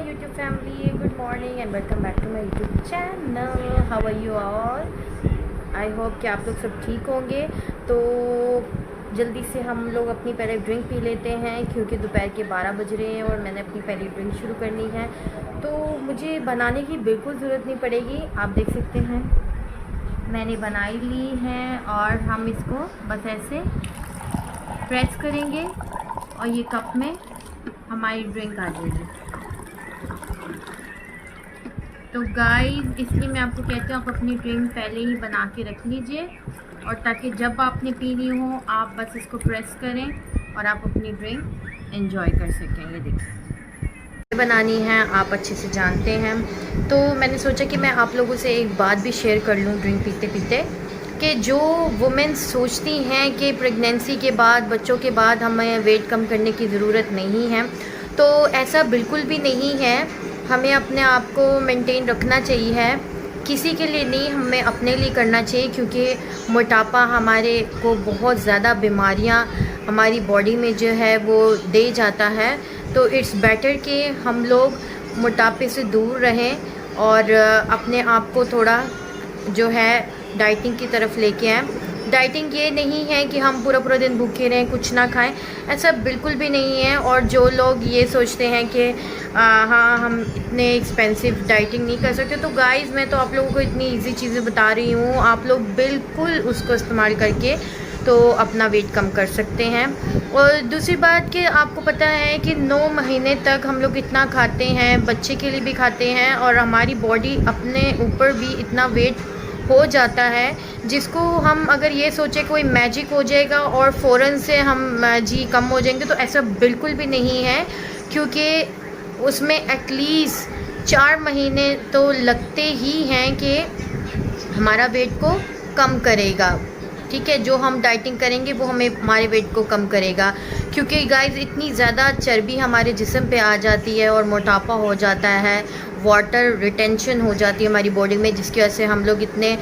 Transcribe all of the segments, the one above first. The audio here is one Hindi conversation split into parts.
YouTube family, good morning and welcome back to my YouTube channel. How are you all? I hope कि आप लोग सब ठीक होंगे। तो जल्दी से हम लोग अपनी पहले ड्रिंक पी लेते हैं क्योंकि दोपहर के 12 बज रहे हैं और मैंने अपनी पहली ड्रिंक शुरू करनी है। तो मुझे बनाने की बिल्कुल ज़रूरत नहीं पड़ेगी, आप देख सकते हैं मैंने बनाई ली है और हम इसको बस ऐसे प्रेस करेंगे और ये कप में हमारी ड्रिंक आ जाएगी। तो गाइस इसलिए मैं आपको कहती हूँ आप अपनी ड्रिंक पहले ही बना के रख लीजिए और ताकि जब आपने पीनी हो आप बस इसको प्रेस करें और आप अपनी ड्रिंक एंजॉय कर सकें। ये देखिए बनानी है, आप अच्छे से जानते हैं। तो मैंने सोचा कि मैं आप लोगों से एक बात भी शेयर कर लूँ ड्रिंक पीते पीते, कि जो वुमेन्स सोचती हैं कि प्रेगनेंसी के बाद, बच्चों के बाद हमें वेट कम करने की ज़रूरत नहीं है, तो ऐसा बिल्कुल भी नहीं है। हमें अपने आप को मेंटेन रखना चाहिए, किसी के लिए नहीं, हमें अपने लिए करना चाहिए क्योंकि मोटापा हमारे को बहुत ज़्यादा बीमारियां हमारी बॉडी में जो है वो दे जाता है। तो इट्स बेटर कि हम लोग मोटापे से दूर रहें और अपने आप को थोड़ा जो है डाइटिंग की तरफ लेके आएँ। डाइटिंग ये नहीं है कि हम पूरा पूरा दिन भूखे रहें, कुछ ना खाएं, ऐसा बिल्कुल भी नहीं है। और जो लोग ये सोचते हैं कि हाँ हम इतने एक्सपेंसिव डाइटिंग नहीं कर सकते, तो गाइस मैं तो आप लोगों को इतनी इजी चीज़ें बता रही हूँ, आप लोग बिल्कुल उसको इस्तेमाल करके तो अपना वेट कम कर सकते हैं। और दूसरी बात कि आपको पता है कि 9 महीने तक हम लोग इतना खाते हैं, बच्चे के लिए भी खाते हैं और हमारी बॉडी अपने ऊपर भी इतना वेट हो जाता है, जिसको हम अगर ये सोचे कोई मैजिक हो जाएगा और फ़ौरन से हम जी कम हो जाएंगे, तो ऐसा बिल्कुल भी नहीं है क्योंकि उसमें एटलीस्ट 4 महीने तो लगते ही हैं कि हमारा वेट को कम करेगा। ठीक है, जो हम डाइटिंग करेंगे वो हमें हमारे वेट को कम करेगा क्योंकि गाइस इतनी ज़्यादा चर्बी हमारे जिस्म पे आ जाती है और मोटापा हो जाता है, वाटर रिटेंशन हो जाती है हमारी बॉडी में, जिसकी वजह से हम लोग इतने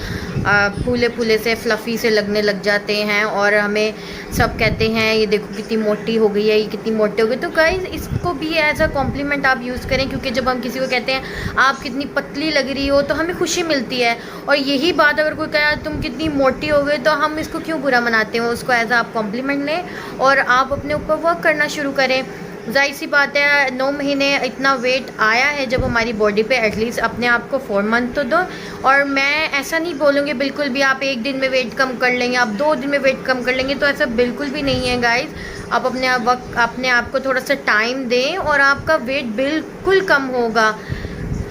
फूले फूले से फ्लफ़ी से लगने लग जाते हैं और हमें सब कहते हैं ये देखो कितनी मोटी हो गई है, ये कितनी मोटी हो गई। तो गाइस इसको भी एज अ कॉम्प्लीमेंट आप यूज़ करें क्योंकि जब हम किसी को कहते हैं आप कितनी पतली लग रही हो तो हमें खुशी मिलती है, और यही बात अगर कोई कहे तुम कितनी मोटी हो गई तो हम इसको क्यों बुरा मनाते हैं। उसको एज आप कॉम्प्लीमेंट लें और आप अपने ऊपर वर्क करना शुरू करें। जाहिर सी बात है 9 महीने इतना वेट आया है जब हमारी बॉडी पे, एटलीस्ट अपने आप को 4 मंथ तो दो। और मैं ऐसा नहीं बोलूँगी बिल्कुल भी आप एक दिन में वेट कम कर लेंगे, आप 2 दिन में वेट कम कर लेंगे, तो ऐसा बिल्कुल भी नहीं है गाइस। आप अपने आप को थोड़ा सा टाइम दें और आपका वेट बिल्कुल कम होगा।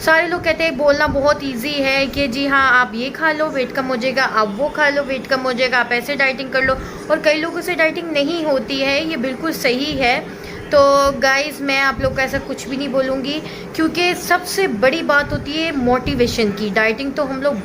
सारे लोग कहते हैं बोलना बहुत इजी है कि जी हाँ आप ये खा लो वेट कम हो जाएगा, आप वो खा लो वेट कम हो जाएगा, आप ऐसे डाइटिंग कर लो, और कई लोगों से डाइटिंग नहीं होती है, ये बिल्कुल सही है। तो गाइस मैं आप लोग को ऐसा कुछ भी नहीं बोलूँगी क्योंकि सबसे बड़ी बात होती है मोटिवेशन की। डाइटिंग तो हम लोग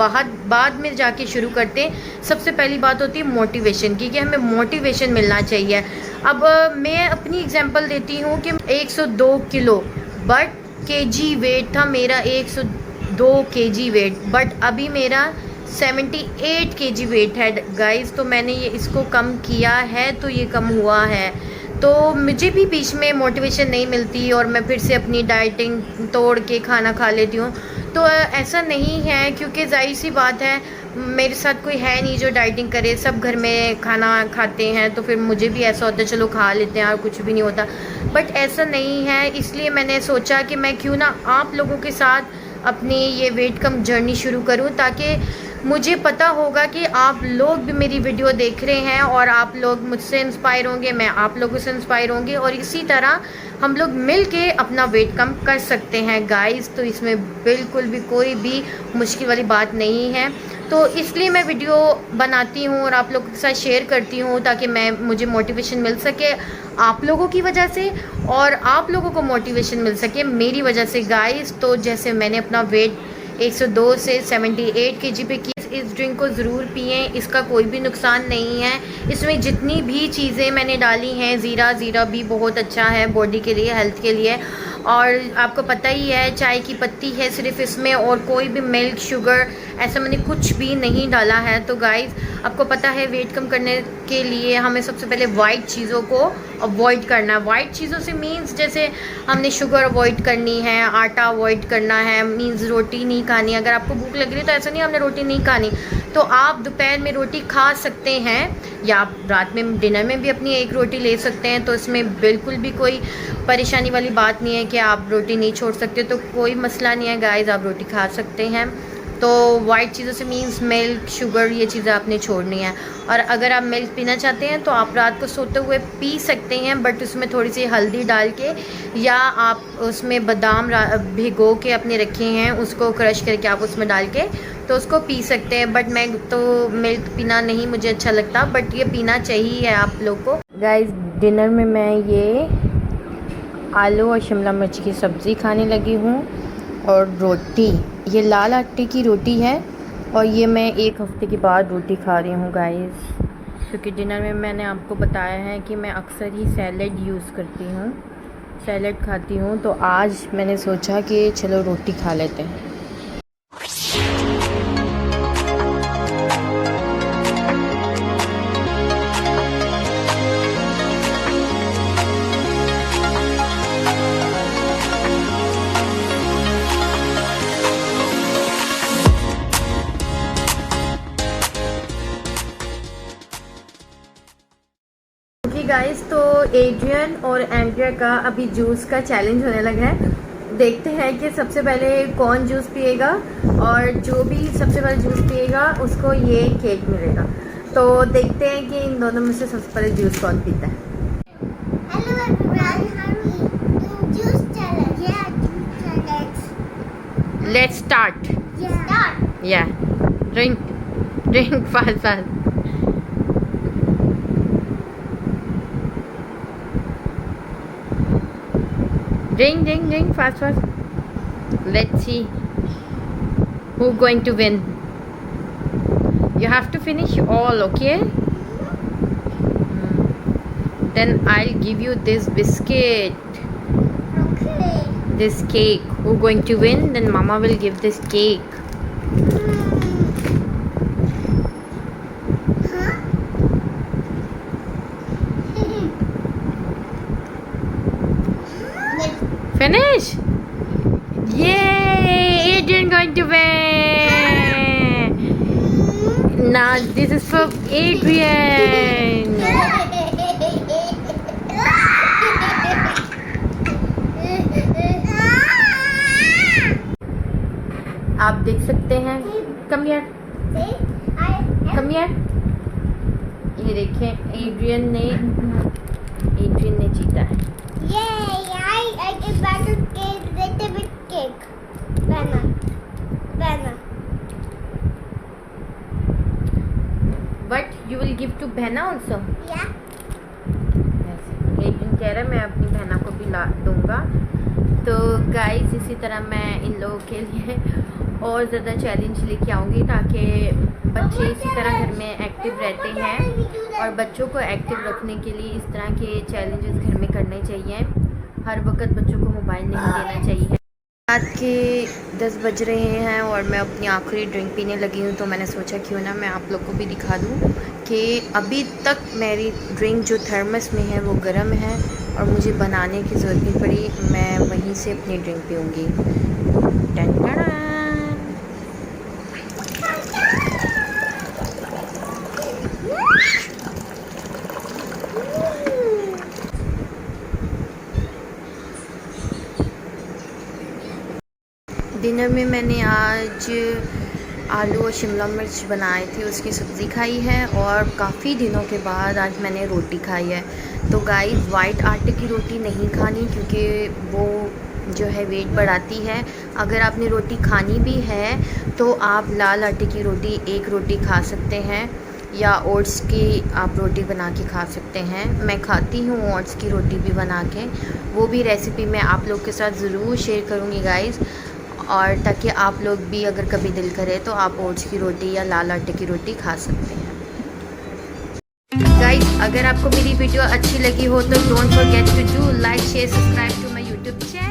बाद में जाके शुरू करते हैं, सबसे पहली बात होती है मोटिवेशन की, कि हमें मोटिवेशन मिलना चाहिए। अब मैं अपनी एग्जांपल देती हूँ कि 102 किलो बट केजी वेट था मेरा, 102 केजी वेट, बट अभी मेरा 78 केजी वेट है गाइस। तो मैंने ये इसको कम किया है, तो ये कम हुआ है। तो मुझे भी बीच में मोटिवेशन नहीं मिलती और मैं फिर से अपनी डाइटिंग तोड़ के खाना खा लेती हूँ। तो ऐसा नहीं है क्योंकि जाहिर सी बात है मेरे साथ कोई है नहीं जो डाइटिंग करे, सब घर में खाना खाते हैं, तो फिर मुझे भी ऐसा होता है चलो खा लेते हैं और कुछ भी नहीं होता, बट ऐसा नहीं है। इसलिए मैंने सोचा कि मैं क्यों ना आप लोगों के साथ अपनी ये वेट कम जर्नी शुरू करूं, ताकि मुझे पता होगा कि आप लोग भी मेरी वीडियो देख रहे हैं और आप लोग मुझसे इंस्पायर होंगे, मैं आप लोगों से इंस्पायर होंगी, और इसी तरह हम लोग मिल के अपना वेट कम कर सकते हैं गाइस। तो इसमें बिल्कुल भी कोई भी मुश्किल वाली बात नहीं है। तो इसलिए मैं वीडियो बनाती हूँ और आप लोगों के साथ शेयर करती हूँ ताकि मुझे मोटिवेशन मिल सके आप लोगों की वजह से और आप लोगों को मोटिवेशन मिल सके मेरी वजह से गाइस। तो जैसे मैंने अपना वेट 102 से 78 केजी पे किया, इस ड्रिंक को ज़रूर पिएं, इसका कोई भी नुकसान नहीं है। इसमें जितनी भी चीज़ें मैंने डाली हैं, ज़ीरा भी बहुत अच्छा है बॉडी के लिए, हेल्थ के लिए, और आपको पता ही है चाय की पत्ती है सिर्फ इसमें, और कोई भी मिल्क शुगर ऐसा मैंने कुछ भी नहीं डाला है। तो गाइस आपको पता है वेट कम करने के लिए हमें सबसे पहले वाइट चीज़ों को अवॉइड करना है। वाइट चीज़ों से मीन्स जैसे हमने शुगर अवॉइड करनी है, आटा अवॉइड करना है, मीन्स रोटी नहीं खानी। अगर आपको भूख लग रही है तो ऐसा नहीं हमने रोटी नहीं खानी, तो आप दोपहर में रोटी खा सकते हैं, या आप रात में डिनर में भी अपनी एक रोटी ले सकते हैं। तो इसमें बिल्कुल भी कोई परेशानी वाली बात नहीं है कि आप रोटी नहीं छोड़ सकते, तो कोई मसला नहीं है गाइस, आप रोटी खा सकते हैं। तो वाइट चीज़ों से मीन्स मिल्क शुगर ये चीज़ें आपने छोड़नी है। और अगर आप मिल्क पीना चाहते हैं तो आप रात को सोते हुए पी सकते हैं, बट उसमें थोड़ी सी हल्दी डाल के, या आप उसमें बादाम भिगो के अपने रखे हैं उसको क्रश करके आप उसमें डाल के तो उसको पी सकते हैं। बट मैं तो मिल्क पीना नहीं मुझे अच्छा लगता, बट ये पीना चाहिए आप लोग को। गाइस डिनर में मैं ये आलू और शिमला मिर्च की सब्ज़ी खाने लगी हूँ, और रोटी, ये लाल आटे की रोटी है, और ये मैं 1 हफ़्ते के बाद रोटी खा रही हूँ गाइस, क्योंकि डिनर में मैंने आपको बताया है कि मैं अक्सर ही सैलड यूज़ करती हूँ, सैलड खाती हूँ। तो आज मैंने सोचा कि चलो रोटी खा लेते हैं। गाइस तो एड्रियन और एंड्रिया का अभी जूस का चैलेंज होने लगा है। देखते हैं कि सबसे पहले कौन जूस पिएगा, और जो भी सबसे पहले जूस पिएगा उसको ये केक मिलेगा। तो देखते हैं कि इन दोनों में से सबसे पहले जूस कौन पीता है। Hello everyone, juice challenge. Yeah, juice challenge. Let's start. Yeah. Start. Yeah. Drink fast. Drink fast. Let's see who going to win. You have to finish all, okay? Then I'll give you this biscuit. Okay. This cake. Who going to win? Then Mama will give this cake. Finish? Yay! Adrian going to win. Now this is for Adrian. आप देख सकते हैं, कम हियर, ये देखें एड्रियन ने जीता है। I get back to cake, little bit cake. Banana. But you will give to बहना also? Yeah. एड्रियन कह रहा है मैं अपनी बहना को भी ला दूँगा। तो गाइस इसी तरह मैं इन लोगों के लिए और ज़्यादा चैलेंज लेके आऊँगी, ताकि बच्चे इसी तरह घर में एक्टिव रहते हैं, और बच्चों को एक्टिव रखने के लिए इस तरह के चैलेंजेस घर में करने चाहिए। हर वक्त बच्चों को मोबाइल नहीं देना चाहिए। रात के 10 बज रहे हैं और मैं अपनी आखिरी ड्रिंक पीने लगी हूँ, तो मैंने सोचा क्यों ना मैं आप लोग को भी दिखा दूँ कि अभी तक मेरी ड्रिंक जो थर्मस में है वो गर्म है, और मुझे बनाने की ज़रूरत नहीं पड़ी, मैं वहीं से अपनी ड्रिंक पीऊँगी। डिनर में मैंने आज आलू और शिमला मिर्च बनाए थे, उसकी सब्ज़ी खाई है, और काफ़ी दिनों के बाद आज मैंने रोटी खाई है। तो गाइस वाइट आटे की रोटी नहीं खानी, क्योंकि वो जो है वेट बढ़ाती है। अगर आपने रोटी खानी भी है तो आप लाल आटे की रोटी 1 रोटी खा सकते हैं, या ओट्स की आप रोटी बना के खा सकते हैं। मैं खाती हूँ ओट्स की रोटी भी बना के, वो भी रेसिपी मैं आप लोग के साथ ज़रूर शेयर करूँगी गाइस, और ताकि आप लोग भी अगर कभी दिल करे तो आप ओट्स की रोटी या लाल आटे की रोटी खा सकते हैं। गाइस अगर आपको मेरी वीडियो अच्छी लगी हो तो don't forget to do like share subscribe to my YouTube channel.